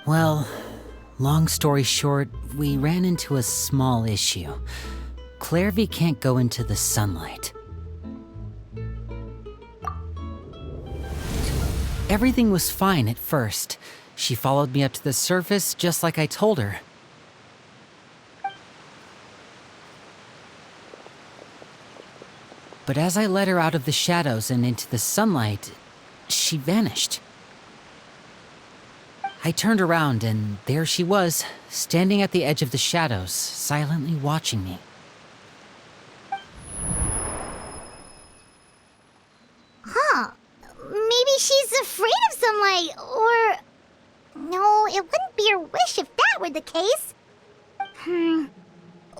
Well, long story short, we ran into a small issue. Clairvy can't go into the sunlight. Everything was fine at first. She followed me up to the surface just like I told her. But as I led her out of the shadows and into the sunlight, she vanished. I turned around and there she was, standing at the edge of the shadows, silently watching me. Huh. Maybe she's afraid of sunlight, or... No, it wouldn't be her wish if that were the case.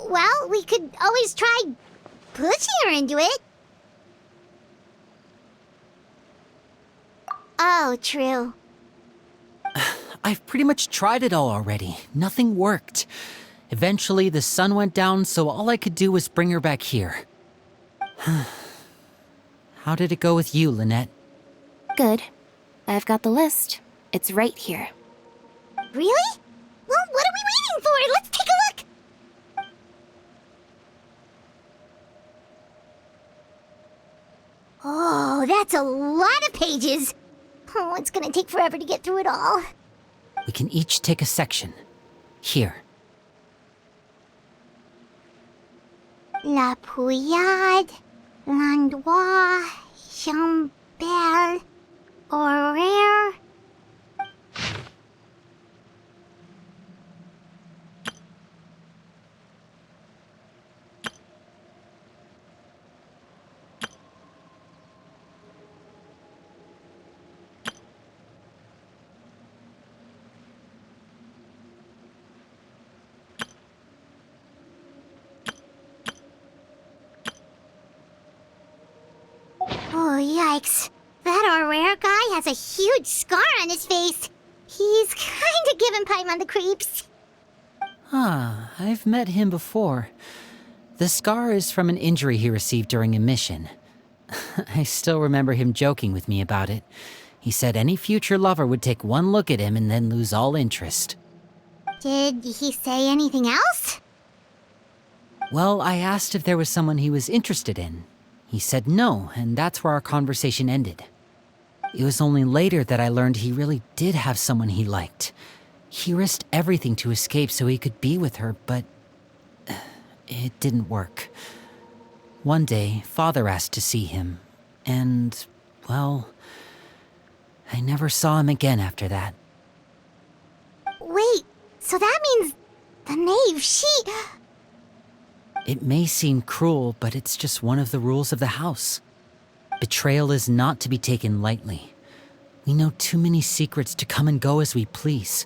Well, we could always try pushing her into it. Oh, true. I've pretty much tried it all already. Nothing worked. Eventually, the sun went down, so all I could do was bring her back here. How did it go with you, Lynette? Good. I've got the list. It's right here. Really? Well, what are we waiting for? Let's take a look! Oh, that's a lot of pages. Oh, it's gonna take forever to get through it all. We can each take a section. Here. La Pouillade, L'Endroit, Chambel, Horaire. Oh, yikes. That Aurere guy has a huge scar on his face. He's kinda giving Paimon the creeps. Ah, I've met him before. The scar is from an injury he received during a mission. I still remember him joking with me about it. He said any future lover would take one look at him and then lose all interest. Did he say anything else? Well, I asked if there was someone he was interested in. He said no, and that's where our conversation ended. It was only later that I learned he really did have someone he liked. He risked everything to escape so he could be with her, but it didn't work. One day, Father asked to see him, and, well, I never saw him again after that. Wait, so that means the knave, It may seem cruel, but it's just one of the rules of the house. Betrayal is not to be taken lightly. We know too many secrets to come and go as we please.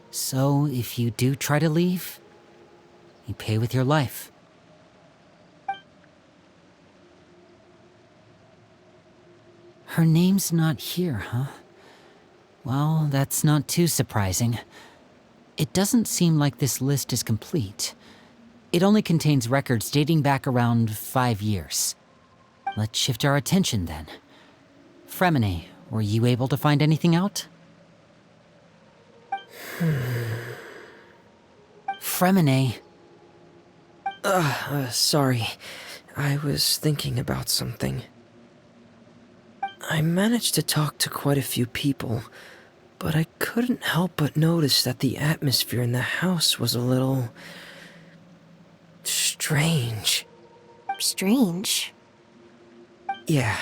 So, if you do try to leave, you pay with your life. Her name's not here, huh? Well, that's not too surprising. It doesn't seem like this list is complete. It only contains records dating back around 5 years. Let's shift our attention then. Fremine, were you able to find anything out? Fremine. Sorry. I was thinking about something. I managed to talk to quite a few people, but I couldn't help but notice that the atmosphere in the house was a little... strange. Strange. Yeah,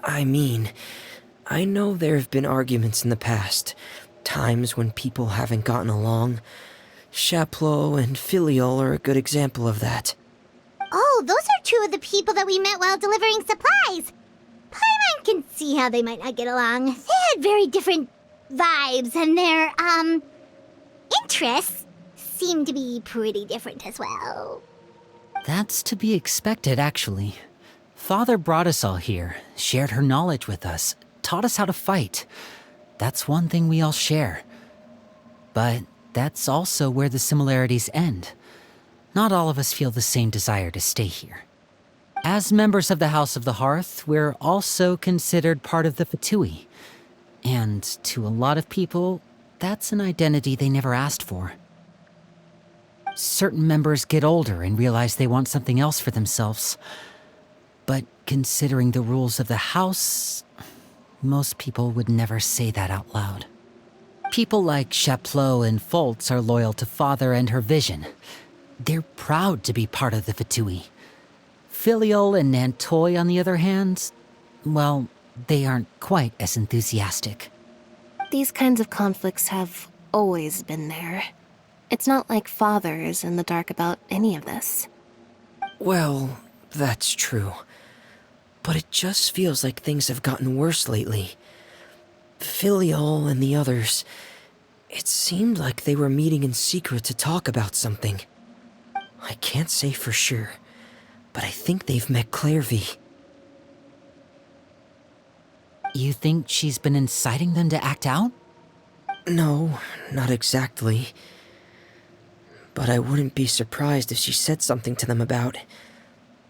I mean, I know there have been arguments in the past, times when people haven't gotten along. Chaplot and Filiol are a good example of that. Oh, those are two of the people that we met while delivering supplies. Paimon can see how they might not get along. They had very different vibes, and their, interests seem to be pretty different as well. That's to be expected, actually. Father brought us all here, shared her knowledge with us, taught us how to fight. That's one thing we all share. But that's also where the similarities end. Not all of us feel the same desire to stay here. As members of the House of the Hearth, we're also considered part of the Fatui. And to a lot of people, that's an identity they never asked for. Certain members get older and realize they want something else for themselves. But considering the rules of the house, most people would never say that out loud. People like Chaplot and Foltz are loyal to Father and her vision. They're proud to be part of the Fatui. Filial and Nantoy, on the other hand, well, they aren't quite as enthusiastic. These kinds of conflicts have always been there. It's not like Father is in the dark about any of this. Well, that's true. But it just feels like things have gotten worse lately. Filial and the others, it seemed like they were meeting in secret to talk about something. I can't say for sure, but I think they've met Clairvy. You think she's been inciting them to act out? No, not exactly. But I wouldn't be surprised if she said something to them about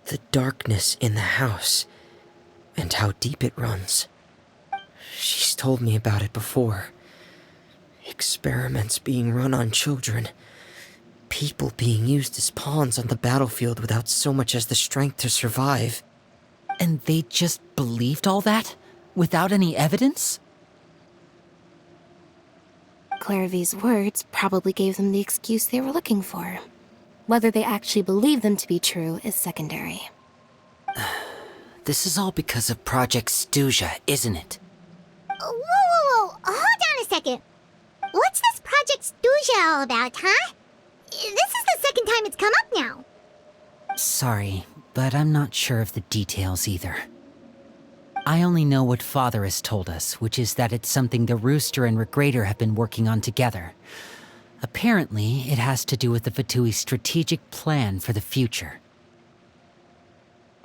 the darkness in the house and how deep it runs. She's told me about it before. Experiments being run on children. People being used as pawns on the battlefield without so much as the strength to survive. And they just believed all that? Without any evidence? Clairvy's words probably gave them the excuse they were looking for. Whether they actually believe them to be true is secondary. This is all because of Project Stuja, isn't it? Whoa. Hold on a second. What's this Project Stuja all about, huh? This is the second time it's come up now. Sorry, but I'm not sure of the details either. I only know what Father has told us, which is that it's something the Rooster and Regrader have been working on together. Apparently, it has to do with the Fatui's strategic plan for the future.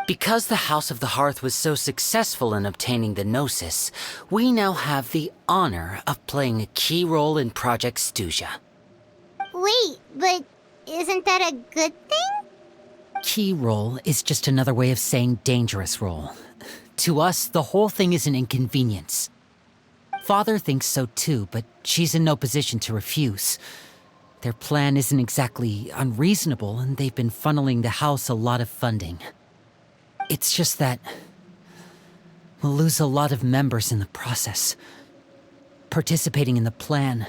Because the House of the Hearth was so successful in obtaining the Gnosis, we now have the honor of playing a key role in Project Stuja. Wait, but isn't that a good thing? Key role is just another way of saying dangerous role. To us, the whole thing is an inconvenience. Father thinks so too, but she's in no position to refuse. Their plan isn't exactly unreasonable, and they've been funneling the house a lot of funding. It's just that we'll lose a lot of members in the process. Participating in the plan,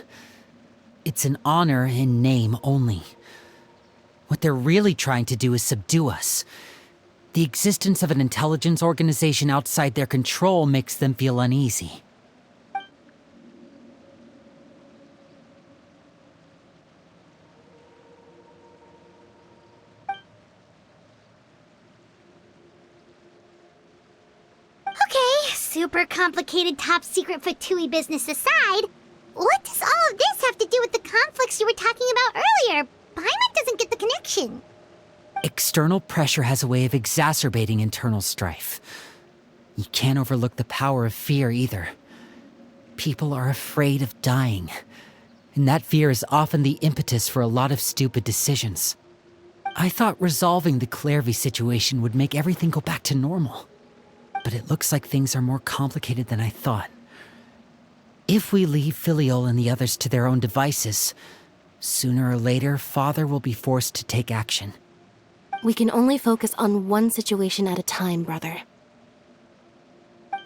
it's an honor in name only. What they're really trying to do is subdue us. The existence of an intelligence organization outside their control makes them feel uneasy. Okay, super complicated top secret Fatui business aside, what does all of this have to do with the conflicts you were talking about earlier? Paimon doesn't get the connection. External pressure has a way of exacerbating internal strife. You can't overlook the power of fear either. People are afraid of dying, and that fear is often the impetus for a lot of stupid decisions. I thought resolving the Clairvy situation would make everything go back to normal, but it looks like things are more complicated than I thought. If we leave Filial and the others to their own devices, sooner or later, Father will be forced to take action. We can only focus on one situation at a time, brother.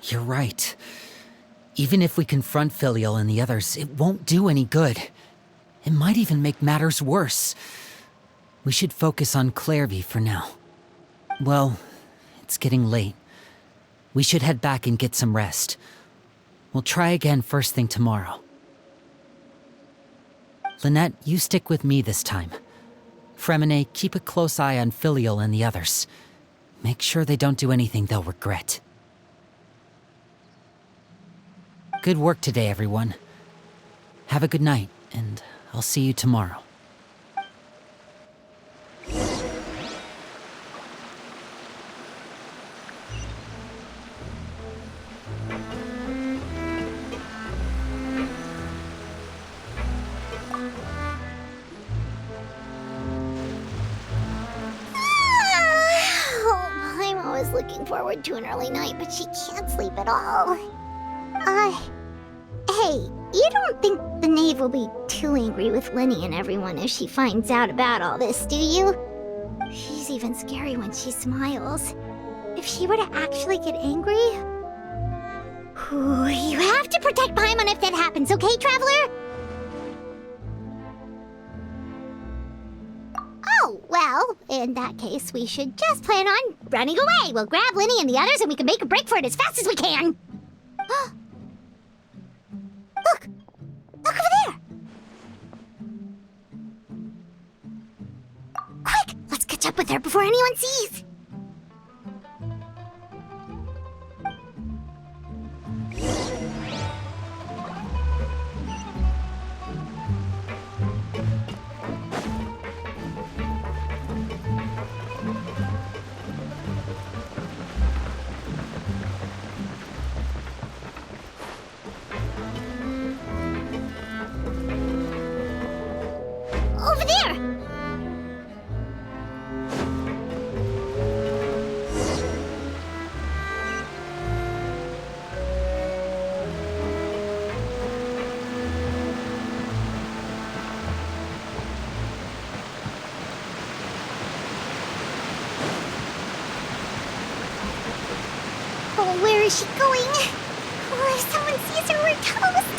You're right. Even if we confront Filial and the others, it won't do any good. It might even make matters worse. We should focus on Clairvy for now. Well, it's getting late. We should head back and get some rest. We'll try again first thing tomorrow. Lynette, you stick with me this time. Fremine, keep a close eye on Filial and the others. Make sure they don't do anything they'll regret. Good work today, everyone. Have a good night, and I'll see you tomorrow. I'm always looking forward to an early night, but she can't sleep at all. Hey, You don't think the knave will be too angry with Lenny and everyone if she finds out about all this, do you? She's even scary when she smiles. If she were to actually get angry... Ooh, you have to protect Paimon if that happens, okay, Traveler? Oh, well, in that case, we should just plan on running away. We'll grab Lenny and the others and we can make a break for it as fast as we can. Look! Look over there! Quick! Let's catch up with her before anyone sees! Over there! Oh, where is she going? Oh, if someone sees her, we're toast!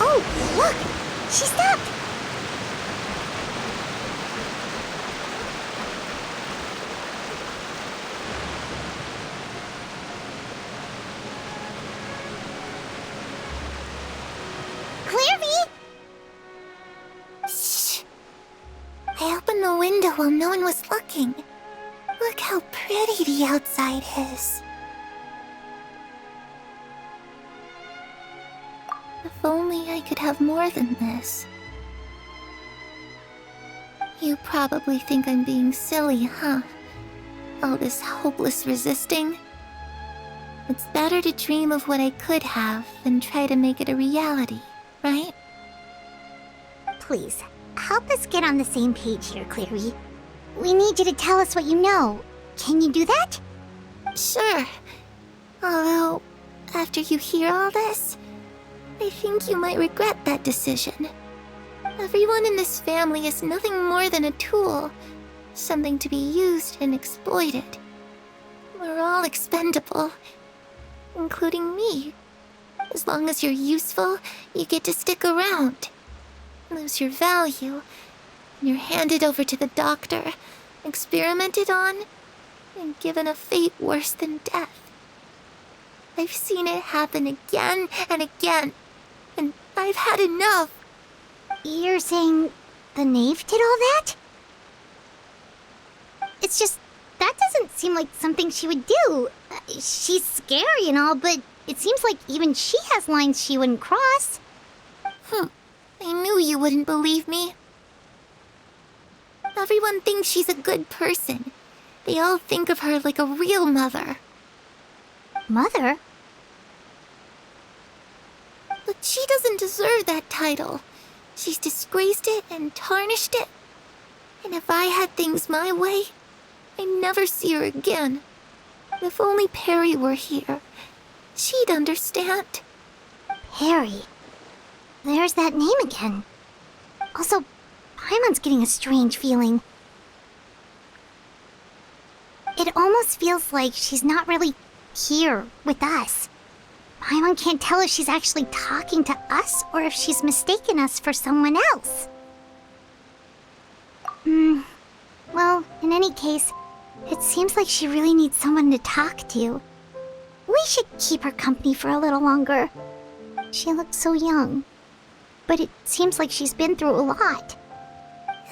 Oh, look! She stopped! Clairvy! Shh. I opened the window while no one was looking. Look how pretty the outside is. If only I could have more than this. You probably think I'm being silly, huh? All this hopeless resisting. It's better to dream of what I could have than try to make it a reality, right? Please, help us get on the same page here, Clary. We need you to tell us what you know. Can you do that? Sure. Although, after you hear all this, I think you might regret that decision. Everyone in this family is nothing more than a tool, something to be used and exploited. We're all expendable, including me. As long as you're useful, you get to stick around. Lose your value, and you're handed over to the doctor, experimented on, and given a fate worse than death. I've seen it happen again and again, and I've had enough. You're saying the knave did all that? It's just, that doesn't seem like something she would do. She's scary and all, but it seems like even she has lines she wouldn't cross. I knew you wouldn't believe me. Everyone thinks she's a good person. They all think of her like a real mother. Mother? But she doesn't deserve that title. She's disgraced it and tarnished it. And if I had things my way, I'd never see her again. If only Perry were here, she'd understand. Perry. There's that name again. Also, Paimon's getting a strange feeling. It almost feels like she's not really here with us. Paimon can't tell if she's actually talking to us or if she's mistaken us for someone else. Well, in any case, it seems like she really needs someone to talk to. We should keep her company for a little longer. She looks so young. But it seems like she's been through a lot.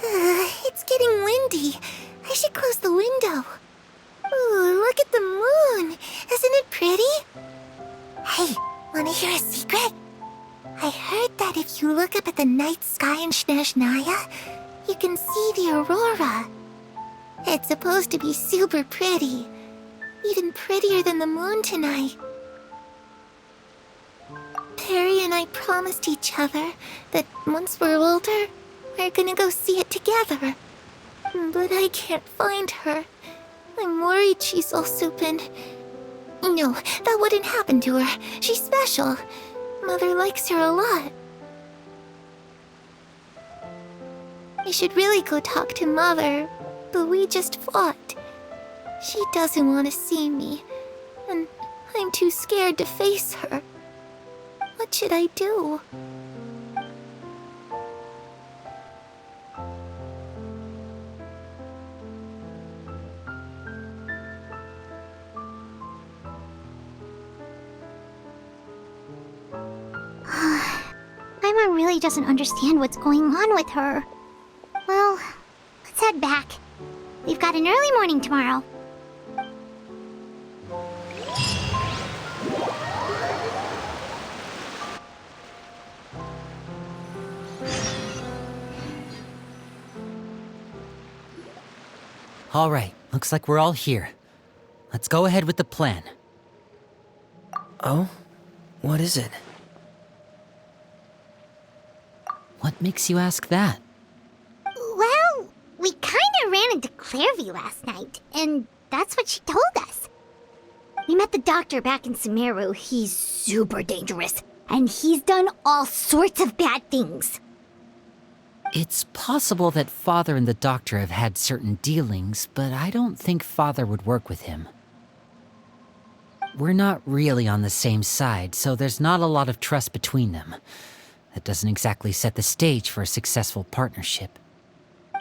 It's getting windy. I should close the window. Ooh, look at the moon. Isn't it pretty? Hey, wanna hear a secret? I heard that if you look up at the night sky in Snezhnaya, you can see the aurora. It's supposed to be super pretty. Even prettier than the moon tonight. Harry and I promised each other that once we're older, we're gonna go see it together. But I can't find her. I'm worried she's also been... No, that wouldn't happen to her. She's special. Mother likes her a lot. I should really go talk to Mother, but we just fought. She doesn't want to see me, and I'm too scared to face her. What should I do? Paimon really doesn't understand what's going on with her. Well, let's head back. We've got an early morning tomorrow. All right, looks like we're all here. Let's go ahead with the plan. Oh? What is it? What makes you ask that? Well, we kinda ran into Clairview last night, and that's what she told us. We met the doctor back in Sumeru. He's super dangerous, and he's done all sorts of bad things. It's possible that Father and the Doctor have had certain dealings, but I don't think Father would work with him. We're not really on the same side, so there's not a lot of trust between them. That doesn't exactly set the stage for a successful partnership.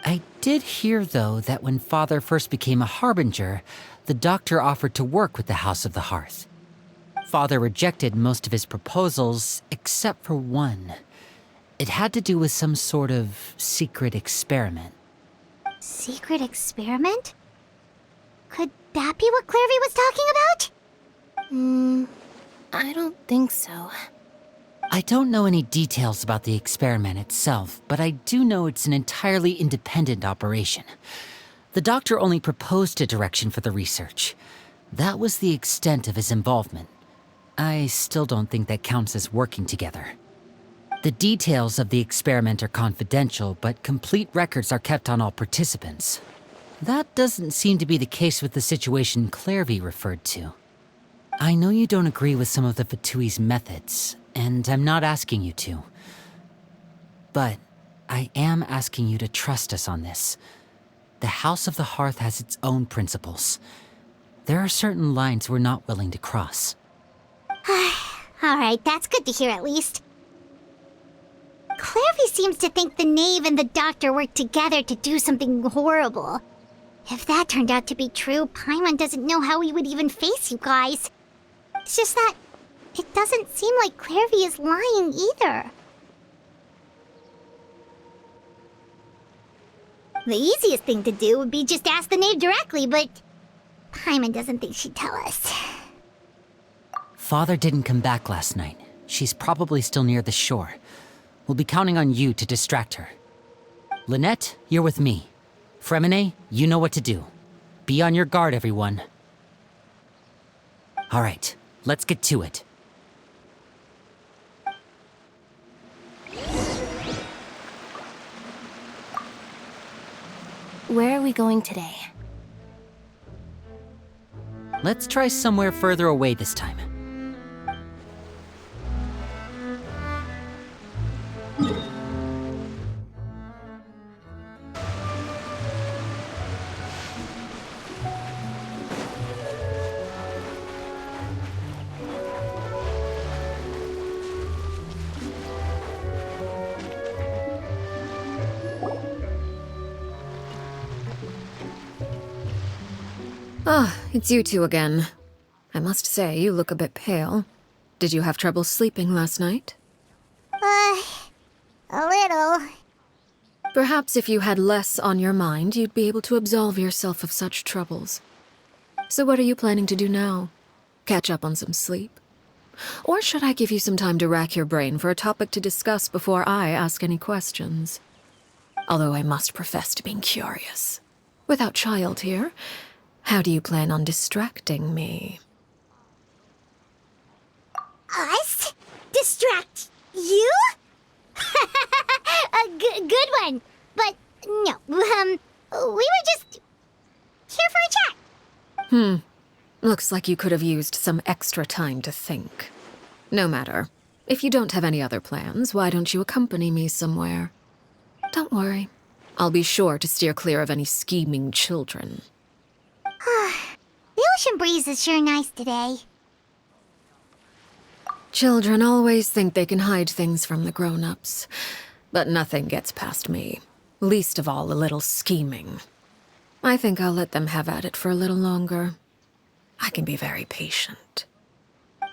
I did hear, though, that when Father first became a Harbinger, the Doctor offered to work with the House of the Hearth. Father rejected most of his proposals, except for one. It had to do with some sort of secret experiment. Secret experiment? Could that be what Clairview was talking about? I don't think so. I don't know any details about the experiment itself, but I do know it's an entirely independent operation. The Doctor only proposed a direction for the research. That was the extent of his involvement. I still don't think that counts as working together. The details of the experiment are confidential, but complete records are kept on all participants. That doesn't seem to be the case with the situation Clairview referred to. I know you don't agree with some of the Fatui's methods, and I'm not asking you to. But I am asking you to trust us on this. The House of the Hearth has its own principles. There are certain lines we're not willing to cross. Alright, that's good to hear at least. Clairview seems to think the Knave and the Doctor worked together to do something horrible. If that turned out to be true, Paimon doesn't know how we would even face you guys. It's just that it doesn't seem like Clairview is lying either. The easiest thing to do would be just ask the Knave directly, but Paimon doesn't think she'd tell us. Father didn't come back last night. She's probably still near the shore. We'll be counting on you to distract her. Lynette, you're with me. Fremine, you know what to do. Be on your guard, everyone. All right, let's get to it. Where are we going today? Let's try somewhere further away this time. Ah, it's you two again. I must say, you look a bit pale. Did you have trouble sleeping last night? A little. Perhaps if you had less on your mind, you'd be able to absolve yourself of such troubles. So what are you planning to do now? Catch up on some sleep? Or should I give you some time to rack your brain for a topic to discuss before I ask any questions? Although I must profess to being curious. Without Child here, how do you plan on distracting me? Us? Distract you? Good one. But no, we were just here for a chat. Looks like you could have used some extra time to think. No matter. If you don't have any other plans, why don't you accompany me somewhere? Don't worry. I'll be sure to steer clear of any scheming children. The ocean breeze is sure nice today. Children always think they can hide things from the grown-ups. But nothing gets past me. Least of all a little scheming. I think I'll let them have at it for a little longer. I can be very patient.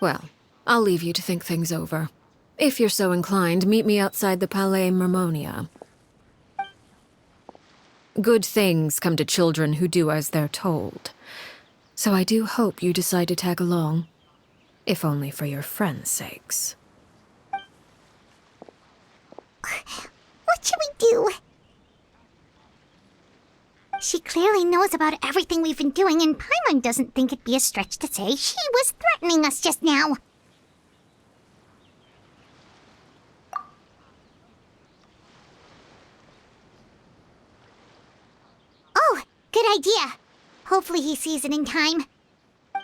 Well, I'll leave you to think things over. If you're so inclined, meet me outside the Palais Mermonia. Good things come to children who do as they're told. So I do hope you decide to tag along. If only for your friends' sakes. What should we do? She clearly knows about everything we've been doing, and Paimon doesn't think it'd be a stretch to say she was threatening us just now. Oh, good idea. Hopefully he sees it in time.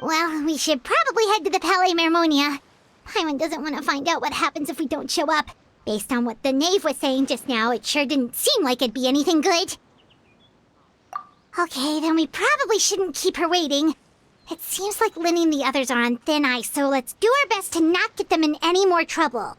Well, we should probably head to the Palais Mermonia. Paimon doesn't want to find out what happens if we don't show up. Based on what the knave was saying just now, it sure didn't seem like it'd be anything good. Okay, then we probably shouldn't keep her waiting. It seems like Lynn and the others are on thin ice, so let's do our best to not get them in any more trouble.